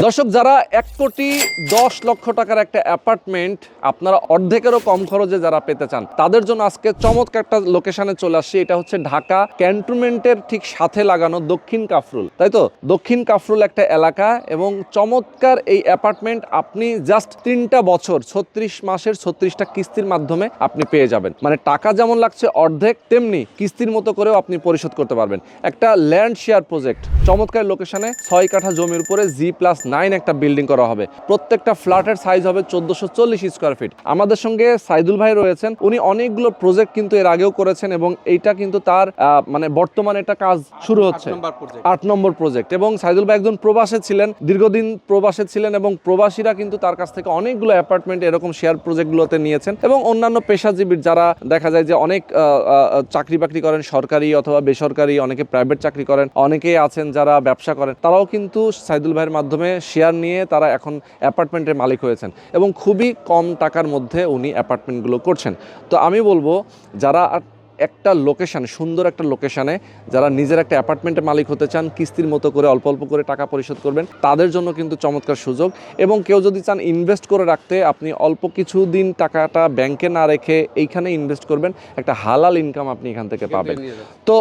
দর্শক, যারা 1,10,00,000 টাকার একটা অ্যাপার্টমেন্ট আপনারা অর্ধেকেরও কম খরচে যারা পেতে চান, তাদের জন্য আজকে চমৎকার একটা লোকেশনে চলে আসছি। এটা হচ্ছে ঢাকা ক্যান্টনমেন্টের ঠিক সাথে লাগানো দক্ষিণ কাফরুল, তাই তো? দক্ষিণ কাফরুল একটা এলাকা এবং চমৎকার এই অ্যাপার্টমেন্ট আপনি জাস্ট 3টা বছর 36 মাসের 36টা কিস্তির মাধ্যমে আপনি পেয়ে যাবেন। মানে টাকা যেমন লাগছে অর্ধেক, তেমনি কিস্তির মতো করেও আপনি পরিশোধ করতে পারবেন। একটা ল্যান্ড শেয়ার প্রজেক্ট, চমৎকার লোকেশনে 6 কাঠা জমির উপরে G+9 একটা বিল্ডিং করা হবে। প্রত্যেকটা ফ্ল্যাটের সাইজ হবে 1440 স্কোয়ার ফিট। আমাদের সঙ্গে সাইদুল ভাই রয়েছেন, উনি অনেকগুলো প্রজেক্ট কিন্তু এর আগেও করেছেন এবং এইটা কিন্তু তার মানে বর্তমানে এটা কাজ শুরু হচ্ছে 8 নম্বর প্রজেক্ট। এবং সাইদুল ভাই একজন প্রবাসে ছিলেন, দীর্ঘদিন প্রবাসে ছিলেন এবং প্রবাসীরা কিন্তু তার কাছ থেকে অনেকগুলো অ্যাপার্টমেন্ট এরকম শেয়ার প্রজেক্টগুলোতে নিয়েছেন। এবং অন্যান্য পেশাজীবীর যারা দেখা যায় যে অনেক চাকরি বাকরি করেন, সরকারি অথবা বেসরকারি, অনেকে প্রাইভেট চাকরি করেন, অনেকেই আছেন যারা ব্যবসা করেন, তারাও কিন্তু সাইদুল ভাইয়ের মাধ্যমে শেয়ার নিয়ে তারা এখন অ্যাপার্টমেন্টের মালিক হয়েছেন এবং খুবই কম টাকার মধ্যে উনি অ্যাপার্টমেন্টগুলো করছেন। তো আমি বলবো, যারা একটা লোকেশন, সুন্দর একটা লোকেশনে যারা নিজের একটা অ্যাপার্টমেন্টের মালিক হতে চান, কিস্তির মতো করে অল্প অল্প করে টাকা পরিশোধ করবেন, তাদের জন্য কিন্তু চমৎকার সুযোগ। এবং কেউ যদি চান ইনভেস্ট করে রাখতে, আপনি অল্প কিছু দিন টাকাটা ব্যাংকে না রেখে এইখানে ইনভেস্ট করবেন, একটা হালাল ইনকাম আপনি এখান থেকে পাবেন। তো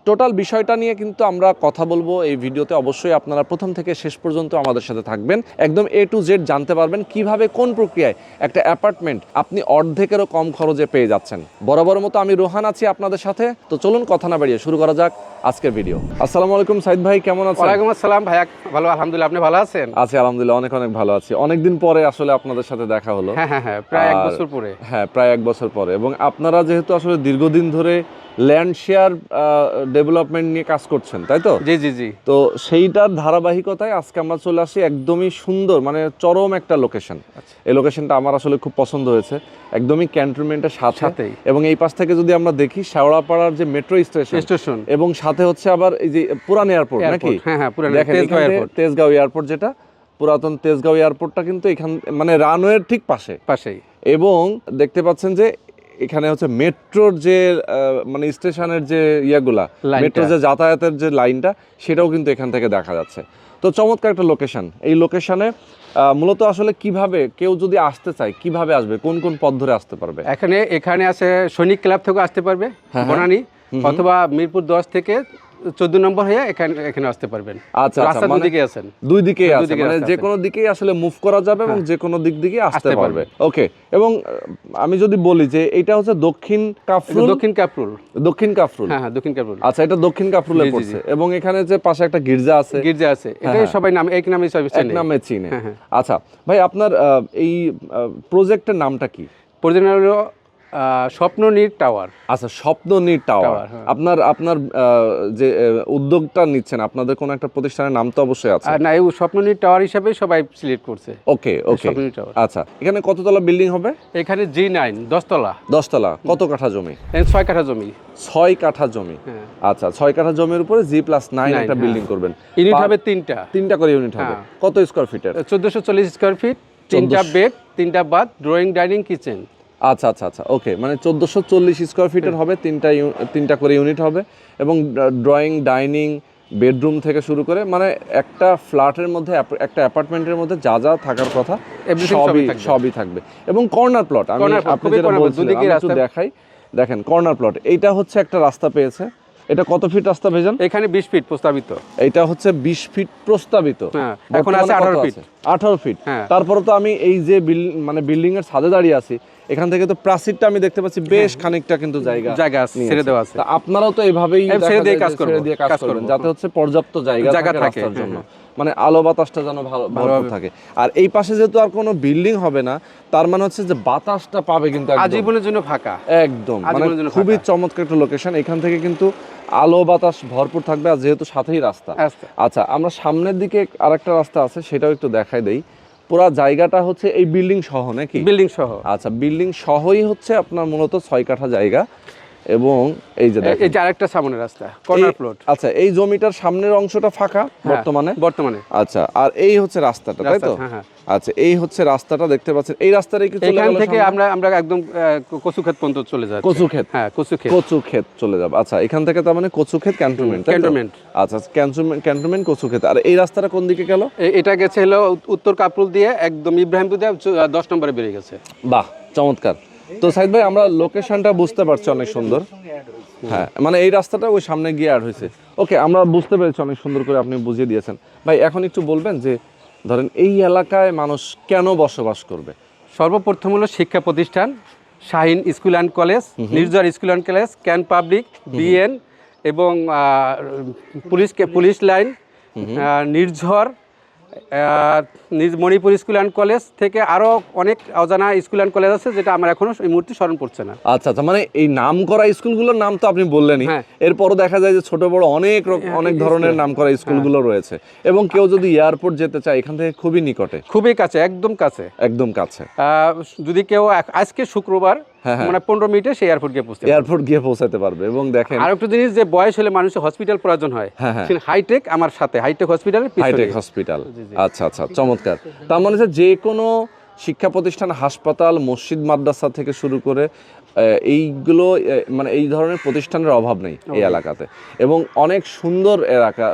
টোটাল বিষয়টা নিয়ে কিন্তু আমরা কথা বলবো এই ভিডিওতে। অবশ্যই আপনারা প্রথম থেকে শেষ পর্যন্ত আমাদের সাথে থাকবেন, একদম A to Z জানতে পারবেন কিভাবে কোন প্রক্রিয়ায় একটা অ্যাপার্টমেন্ট আপনি অর্ধেকেরও কম খরচে পেয়ে যাচ্ছেন। বরাবর মতো আমি রোহান আছি আপনাদের সাথে। তো চলুন কথা না বাড়িয়ে শুরু করা যাক আজকের ভিডিও। আসসালামু আলাইকুম সাইদ ভাই, কেমন আছেন? ওয়ালাইকুম আসসালাম ভাইয়া, ভালো আলহামদুলিল্লাহ। আপনি ভালো আছেন? আছি আলহামদুলিল্লাহ, অনেক অনেক ভালো আছি। অনেকদিন পরে আসলে আপনাদের সাথে দেখা হলো। হ্যাঁ, প্রায় 1 বছর পরে। হ্যাঁ, প্রায় 1 বছর পরে। এবং আপনারা যেহেতু আসলে দীর্ঘদিন ধরে ল্যান্ড শেয়ার ডেভেলপমেন্ট নিয়ে কাজ করছেন, তাই তো? জি। তো সেইটার ধারাবাহিকতায় আজকে আমরা চলে আসি একদমই সুন্দর, মানে চরম একটা লোকেশন। এই লোকেশনটা আমার আসলে খুব পছন্দ হয়েছে, একদমই ক্যান্টনমেন্টের সাথে। এবং এই পাশ থেকে যদি আমরা দেখি শেওড়াপাড়ার যে মেট্রো স্টেশন এবং সাথে হচ্ছে আবার এই যে পুরান এয়ারপোর্ট নাকি? হ্যাঁ, পুরান তেজগাঁও এয়ারপোর্ট, যেটা পুরাতন তেজগাঁও এয়ারপোর্টটা কিন্তু এখান মানে রানওয়ের ঠিক পাশেই। এবং দেখতে পাচ্ছেন যে এখানে হচ্ছে মেট্রোর যে মানে স্টেশনের যে ইয়াগুলা, মেট্রো যে যাতায়াতের যে লাইনটা, সেটাও কিন্তু এখান থেকে দেখা যাচ্ছে। তো চমৎকার একটা লোকেশন। এই লোকেশনে মূলত আসলে কিভাবে কেউ যদি আসতে চায়, কিভাবে আসবে, কোন কোন পথ ধরে আসতে পারবে? এখানে আছে সৈনিক ক্লাব থেকে আসতে পারবে, বনানী, অথবা মিরপুর 10 থেকে 14 নম্বর হয়ে এখানে আসতে পারবেন। আচ্ছা, রাস্তা দুই দিকে আছেন, দুই দিকেই আছে, মানে যে কোনো দিকেই আসলে মুভ করা যাবে এবং যে কোনো দিক দিকে আসতে পারবে। ওকে। এবং আমি যদি বলি যে এটা হচ্ছে দক্ষিণ কাফরুল। হ্যাঁ, দক্ষিণ কাফরুল। আচ্ছা, এটা দক্ষিণ কাফরুলে পড়ছে এবং এখানে যে পাশে একটা গির্জা আছে, এটা সবাই এক নামে চিনে। আচ্ছা ভাই, আপনার এই প্রজেক্টের নামটা কি? প্রজেক্ট হলো স্বপ্ননীড় টাওয়ার। আচ্ছা, স্বপ্ননীড় টাওয়ার। আপনার যে উদ্যোগটা নিচ্ছেন, আপনাদের কোন একটা প্রতিষ্ঠানের নাম তো অবশ্যই আছে? না, এই স্বপ্ননীড় টাওয়ার হিসেবে সবাই সিলেক্ট করছে। ওকে। আচ্ছা, এখানে কততলা বিল্ডিং হবে? এখানে G9 10 তলা। কত কাঠা জমি? 6 কাঠা জমি। 6 কাঠা জমি। আচ্ছা, 6 কাঠা জমির উপরে G+9 একটা বিল্ডিং করবেন। ইউনিট হবে 3টা করে ইউনিট হবে। কত স্কয়ার ফিটের? 1440 স্কয়ার ফিট, 3টা বেড, 3টা বাথ, ড্রয়িং, ডাইনিং, কিচেন। আচ্ছা, ওকে। মানে 1440 স্কয়ার ফিটের হবে, 3টা করে ইউনিট হবে এবং ড্রয়িং, ডাইনিং, বেডরুম থেকে শুরু করে মানে একটা ফ্ল্যাটের মধ্যে, একটা অ্যাপার্টমেন্টের মধ্যে যা যা থাকার কথা সবই থাকবে। এবং কর্নার প্লট, আপনি যেটা বলছিলেন, আমি একটু দেখাই। দেখেন কর্নার প্লট, এইটা হচ্ছে একটা রাস্তা পেয়েছে। এটা কত ফিট রাস্তা ভাইজান? এখানে 20 ফিট প্রস্তাবিত। এটা হচ্ছে 20 ফিট প্রস্তাবিত। এখন আছে 18 ফিট। তারপরে তো আমি এই যে মানে বিল্ডিং এর ছাদে দাঁড়িয়ে আছি, এখান থেকে তো প্রাচীরটা আমি দেখতে পাচ্ছি বেশ খানিকটা কিন্তু জায়গা ছেড়ে দেওয়া আছে। আপনারাও তো এইভাবেই ছেড়ে দিয়ে কাজ করবেন যাতে হচ্ছে পর্যাপ্ত জায়গা থাকে রাস্তার জন্য, মানে আলো বাতাসটা যেন ভালোভাবে থাকে। আর এই পাশে যেহেতু আর কোনো বিল্ডিং হবে না, তার মানে হচ্ছে যে বাতাসটা পাবে কিন্তু আজীবনের জন্য ফাঁকা, একদম মানে খুবই চমৎকার একটা লোকেশন। এখান থেকে কিন্তু আলো বাতাস ভরপুর থাকবে, আর যেহেতু সাথেই রাস্তা। আচ্ছা, আমরা সামনের দিকে আরেকটা রাস্তা আছে, সেটাও একটু দেখাই দেই। পুরা জায়গাটা হচ্ছে এই বিল্ডিং সহ নাকি? বিল্ডিং সহ। আচ্ছা, বিল্ডিং সহই হচ্ছে আপনার মূলত 6 কাঠা জায়গা। এবং এই যে দেখেন এই যে আরেকটা সামনের রাস্তা কর্নার প্লট। আচ্ছা, এই জমিটার সামনের অংশটা ফাঁকা বর্তমানে। আচ্ছা, আর এই হচ্ছে রাস্তাটা, তাই তো? হ্যাঁ। আচ্ছা, এই হচ্ছে রাস্তাটা দেখতে পাচ্ছেন। এই রাস্তাটাই কি চলে এখান গেল থেকে সামনে? আমরা একদম কচুক্ষেত পর্যন্ত চলে যাচ্ছি। কচুক্ষেত? হ্যাঁ, কচুক্ষেত চলে যাবে। আচ্ছা, এখান থেকে তার মানে কচুক্ষেত ক্যান্টনমেন্ট, তাই তো? ক্যান্টনমেন্ট। আচ্ছা, ক্যান্টনমেন্ট কচুক্ষেত। আর এই রাস্তাটা কোন দিকে গেল? এটা গেছে হলো উত্তর কাপরুল দিয়ে একদম ইব্রাহিমপুর দিয়ে 10 নম্বরে বেরিয়ে গেছে। বাহ, চমৎকার। তো সাইদ ভাই, আমরা লোকেশনটা বুঝতে পারছি অনেক সুন্দর। হ্যাঁ, মানে এই রাস্তাটা ওই সামনে গিয়ে অ্যাড হয়েছে। ওকে, আমরা বুঝতে পেরেছি, অনেক সুন্দর করে আপনি বুঝিয়ে দিয়েছেন। ভাই, এখন একটু বলবেন যে ধরেন এই এলাকায় মানুষ কেন বসবাস করবে? সর্বপ্রথম হলো শিক্ষা প্রতিষ্ঠান, Shaheen school and college, Nirjhar school and college, cant public, BN এবং police line, Nirjhar, Manipur school and college থেকে আরও অনেক অজানা স্কুল অ্যান্ড কলেজ আছে, যেটা আমার এখনো এই মুহূর্তে স্মরণ পড়ছে না। আচ্ছা আচ্ছা, মানে এই নাম করা স্কুলগুলোর নাম তো আপনি বললেনই, এরপরও দেখা যায় যে ছোট বড় অনেক ধরনের নাম করা স্কুলগুলো রয়েছে। এবং কেউ যদি এয়ারপোর্ট যেতে চায়, এখান থেকে খুবই নিকটে, খুবই কাছে, একদম কাছে। যদি কেউ আজকে শুক্রবার মানে 15 মিনিটে সেই এয়ারপোর্ট গিয়ে পৌঁছাতে পারবে। এবং দেখেন আরেকটা জিনিস, যে বয়স হলে মানুষের হসপিটাল প্রয়োজন হয়, হাইটেক আমার সাথে, হাইটেক হসপিটাল। আচ্ছা আচ্ছা, চমৎকার। তার মানে যে কোনো শিক্ষা প্রতিষ্ঠান, হাসপাতাল, মসজিদ, মাদ্রাসা থেকে শুরু করে এইগুলো, মানে এই ধরনের প্রতিষ্ঠানের অভাব নেই এই এলাকাতে। এবং অনেক সুন্দর এলাকা।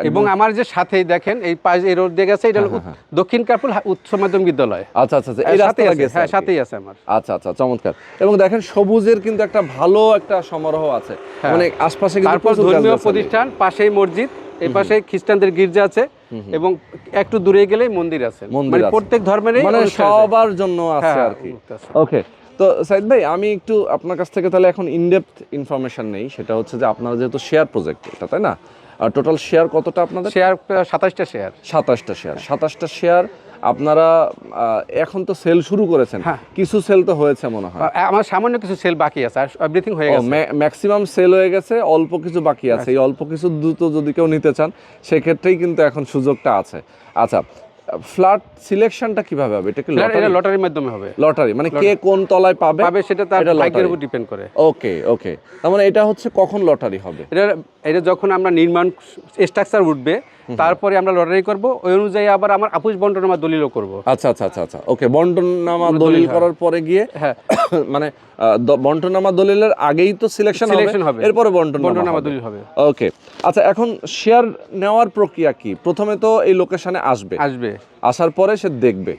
এবং আমার যে সাথেই দেখেন এই পাশে রোড দিয়ে গেছে, এটা দক্ষিণ কাপুর উচ্চ মাধ্যমিক বিদ্যালয়। আচ্ছা আচ্ছা, এই রাস্তায় গেছে, হ্যাঁ, সাথেই আছে আমার। আচ্ছা আচ্ছা, চমৎকার। এবং দেখেন সবুজের কিন্তু একটা ভালো একটা সমারোহ আছে, মানে আশপাশে কিন্তু ধর্মীয় প্রতিষ্ঠান, পাশেই মসজিদ, এই পাশে খ্রিস্টানদের গির্জা আছে এবং একটু দূরে গেলেই মন্দির আছে। মানে প্রত্যেক ধর্মেরই, মানে সবার জন্য আছে আর কি। ওকে, তো সাইদ ভাই, আমি একটু আপনার কাছ থেকে তাহলে এখন ইনডেপথ ইনফরমেশন নেই। সেটা হচ্ছে যে আপনারা যেহেতু শেয়ার প্রজেক্ট এটা, তাই না? আর টোটাল শেয়ার কতটা আপনাদের? শেয়ার 27টা শেয়ার। 27টা শেয়ার আপনারা এখন তো সেল শুরু করেছেন, কিছু সেল তো হয়েছে মনে হয়। আমার সামান্য কিছু সেল বাকি আছে, আর এভরিথিং হয়ে গেছে। ম্যাক্সিমাম সেল হয়ে গেছে, অল্প কিছু বাকি আছে। এই অল্প কিছু দ্রুত যদি কেউ নিতে চান, সেক্ষেত্রেই কিন্তু এখন সুযোগটা আছে। আচ্ছা, ফ্ল্যাট সিলেকশনটা কিভাবে হবে? এটা কি লটারির মাধ্যমে হবে? লটারি মানে কে কোন তলায় পাবে সেটা তার ভাগ্যের উপর ডিপেন্ড করে। ওকে, তার মানে এটা হচ্ছে কখন লটারি হবে? এটা যখন আমরা নির্মাণ স্ট্রাকচার উঠবে, তারপরে আমরা লটারি করব, ওই অনুযায়ী আবার আমার আপুস বন্টনামা দলিলও করব। আচ্ছা, ওকে, বন্টনামা দলিল করার পরে গিয়ে মানে বন্টনামা দলিলের আগেই তো সিলেকশন হবে, এরপরে বন্টনামা দলিল হবে। ওকে, আচ্ছা, এখন শেয়ার নেওয়ার প্রক্রিয়া কি? প্রথমে তো এই লোকেশনে আসবে, আসার পরে সে দেখবে,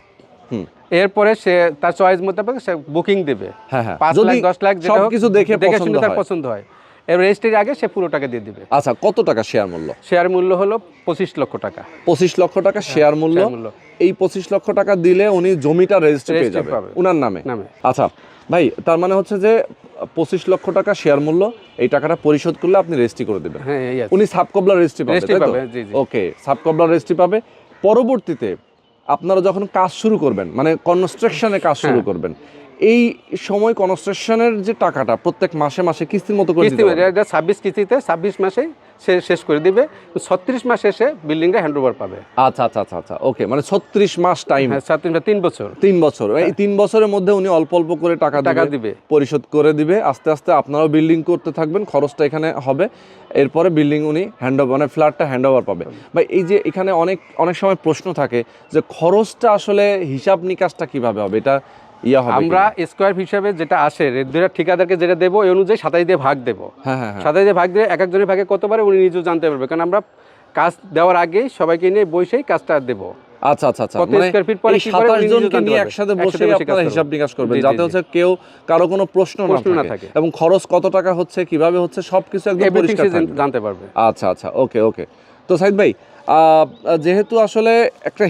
এরপরে সে তার চয়েস মোতাবেক সে বুকিং দেবে। 5 লাখ 10 লাখ যেটা সবকিছু দেখে শুনে তার পছন্দ হয়, এর রেজিস্ট্রির আগে সে পুরো টাকা দিয়ে দিবে। আচ্ছা, কত টাকা শেয়ার মূল্য? শেয়ার মূল্য হলো 25 লক্ষ টাকা। 25 লক্ষ টাকা শেয়ার মূল্য। এই 25 লক্ষ টাকা দিলে উনি জমিটা রেজিস্ট্রি পেয়ে যাবে উনার নামে। আচ্ছা ভাই, তার মানে হচ্ছে যে 25 লক্ষ টাকা শেয়ার মূল্য, এই টাকাটা পরিশোধ করলে আপনি রেজিস্ট্রি করে দেবেন। উনি সাবকবলা রেজিস্ট্রি পাবে। ওকে, সাবকবলা রেজিস্ট্রি পাবে। পরবর্তীতে আপনারা যখন কাজ শুরু করবেন, মানে কনস্ট্রাকশনে কাজ শুরু করবেন, এই সময় কনস্ট্রাকশনের যে টাকাটা প্রত্যেক মাসে মাসে কিস্তির মতো করে দিতে হবে। 26 কিস্তিতে 26 মাসে সে শেষ করে দিবে, 36 মাস শেষে বিল্ডিংটা হ্যান্ডওভার পাবে। আচ্ছা, ওকে, মানে 36 মাস টাইম। 3 বছর। 3 বছর, এই 3 বছরের মধ্যে উনি অল্প অল্প করে টাকা দিবে, পরিশোধ করে দিবে। আস্তে আস্তে আপনারাও বিল্ডিং করতে থাকবেন, খরচটা এখানে হবে। এরপরে বিল্ডিং উনি হ্যান্ডওভার, মানে ফ্ল্যাটটা হ্যান্ডওভার পাবে। ভাই, এই যে এখানে অনেক সময় প্রশ্ন থাকে যে খরচটা আসলে হিসাব নিকাশটা কিভাবে হবে? এটা আমরা স্কয়ার হিসাবে যেটা আসে, ঠিকাদারকে যেটা দেবো, এই অনুযায়ী 27 দিয়ে ভাগ দেবো। 27 দিয়ে ভাগ দিয়ে এক একজনের ভাগে কত পারে উনি নিজেও জানতে পারবে, কারণ আমরা কাজ দেওয়ার আগেই সবাইকে নিয়ে বসেই কাজটা দেবো। আচ্ছা, মানে 27 জনকে নিয়ে একসাথে বসে আপনারা হিসাব নিকাশ করবেন, যাতে হচ্ছে কেউ কারো কোনো প্রশ্ন না থাকে, এবং খরচ কত টাকা হচ্ছে, কিভাবে হচ্ছে, সবকিছু একদম পরিষ্কার জানতে পারবে। আচ্ছা, ওকে। তো সাইদ ভাই, যেহেতু আসলে একটা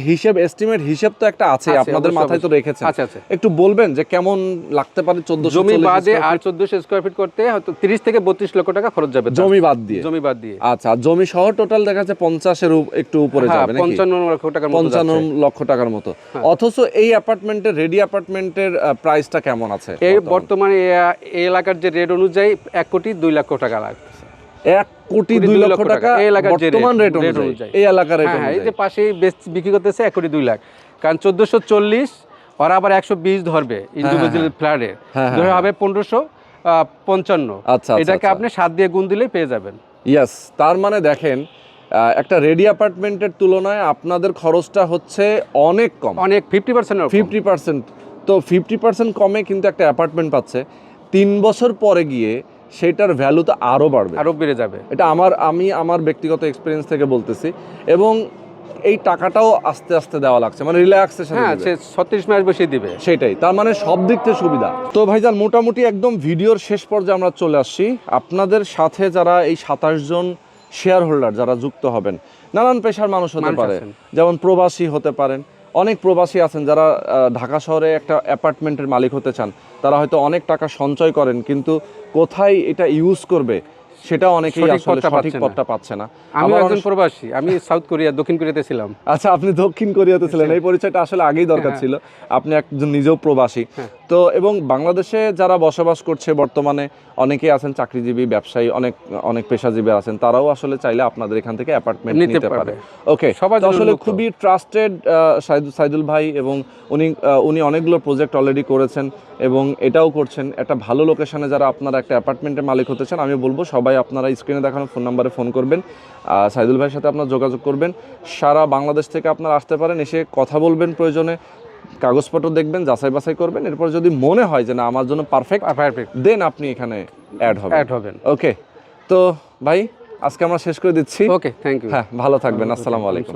এস্টিমেট হিসাব তো একটা আছে, আপনাদের মাথায় তো রেখেছেন, একটু বলবেন যে কেমন লাগতে পারে? 1400 জমি বাদে আর 1400 স্কয়ার ফিট করতে হয়তো 30 থেকে 32 লক্ষ টাকা খরচ যাবে, জমি বাদ দিয়ে। আচ্ছা, জমি সহ টোটাল দেখা যাচ্ছে 50 এর একটু উপরে যাবে নাকি? 55 লক্ষ টাকার মতো। অথচ এই অ্যাপার্টমেন্টের, রেডি অ্যাপার্টমেন্টের প্রাইসটা কেমন আছে? এই বর্তমানে এই এলাকার যে রেট অনুযায়ী 1 কোটি 2 লক্ষ টাকা লাগছে। 1 কোটি 2 লক্ষ টাকা বর্তমান রেট অনুযায়ী এই এলাকার রেট অনুযায়ী। এই যে পাশে বিক্রি করতেছে 1 কোটি 2 লাখ, কারণ 1440 আর আবার 120 ধরবে ইন্ডিভিজুয়াল ফ্ল্যাটে, ধরে হবে 1500, 55। আচ্ছা, এটাকে আপনি 7 দিয়ে গুণ দিলেই পেয়ে যাবেন। ইয়েস, তার মানে দেখেন একটা রেডি অ্যাপার্টমেন্টের তুলনায় আপনাদের খরচটা হচ্ছে অনেক কম, অনেক 50% 50%। তো 50% কমে কিন্তু একটা অ্যাপার্টমেন্ট পাচ্ছে। 3 বছর পরে গিয়ে সেটার ভ্যালু তো আরও বাড়বে, আরো বেড়ে যাবে। এটা আমি আমার ব্যক্তিগত এক্সপিরিয়েন্স থেকে বলতেছি। এবং এই টাকাটাও আস্তে আস্তে দেওয়া লাগছে, মানে রিল্যাক্সের সাথে হ্যাঁ, দিবে। সে 36 মাস বসে দিবে। সেটাই, তার মানে সব দিক থেকে সুবিধা। তো ভাইজান মোটামুটি একদম ভিডিওর শেষ পর্যায়ে আমরা চলে আসছি। আপনাদের সাথে যারা এই 27 জন শেয়ার হোল্ডার যারা যুক্ত হবেন, নানান পেশার মানুষ হতে মানুষ পারে, আছেন। যেমন প্রবাসী হতে পারেন, অনেক প্রবাসী আছেন যারা ঢাকা শহরে একটা অ্যাপার্টমেন্টের মালিক হতে চান। তারা হয়তো অনেক টাকা সঞ্চয় করেন, কিন্তু কোথায় এটা ইউজ করবে সেটা অনেকেই সঠিক আসলে পথটা সঠিক পাচ্ছে না। পথটা পাচ্ছে না। আমি আবার একজন প্রবাসী, আমি সাউথ কোরিয়া, দক্ষিণ কোরিয়াতে ছিলাম। আচ্ছা, আপনি দক্ষিণ কোরিয়াতে ছিলেন, এই পরিচয়টা আসলে আগেই দরকার ছিল। আপনি একজন নিজেও প্রবাসী। তো এবং বাংলাদেশে যারা বসবাস করছে বর্তমানে অনেকেই আছেন চাকরিজীবী, ব্যবসায়ী, অনেক পেশাজীবী আছেন, তারাও আসলে চাইলে আপনাদের এখান থেকে অ্যাপার্টমেন্ট নিতে পারে। ওকে, সবার জন্য আসলে উন্মুক্ত। খুবই ট্রাস্টেড সাইদুল ভাই, এবং উনি অনেকগুলো প্রজেক্ট অলরেডি করেছেন এবং এটাও করছেন। একটা ভালো লোকেশনে যারা আপনারা একটা অ্যাপার্টমেন্টের মালিক হতে চান, আমি বলবো সবাই আপনারা স্ক্রিনে দেখানো ফোন নাম্বারে ফোন করবেন, সাইদুল ভাইয়ের সাথে আপনারা যোগাযোগ করবেন। সারা বাংলাদেশ থেকে আপনারা আসতে পারেন, এসে কথা বলবেন, প্রয়োজনে কাগজপত্র দেখবেন, যাচাই বাছাই করবেন। এরপর যদি মনে হয় যে না আমার জন্য পারফেক্ট, দেন আপনি এখানে অ্যাড হবেন। ওকে, তো ভাই আজকে আমরা শেষ করে দিচ্ছি। ওকে, থ্যাংক ইউ। হ্যাঁ, ভালো থাকবেন। আসসালামু আলাইকুম।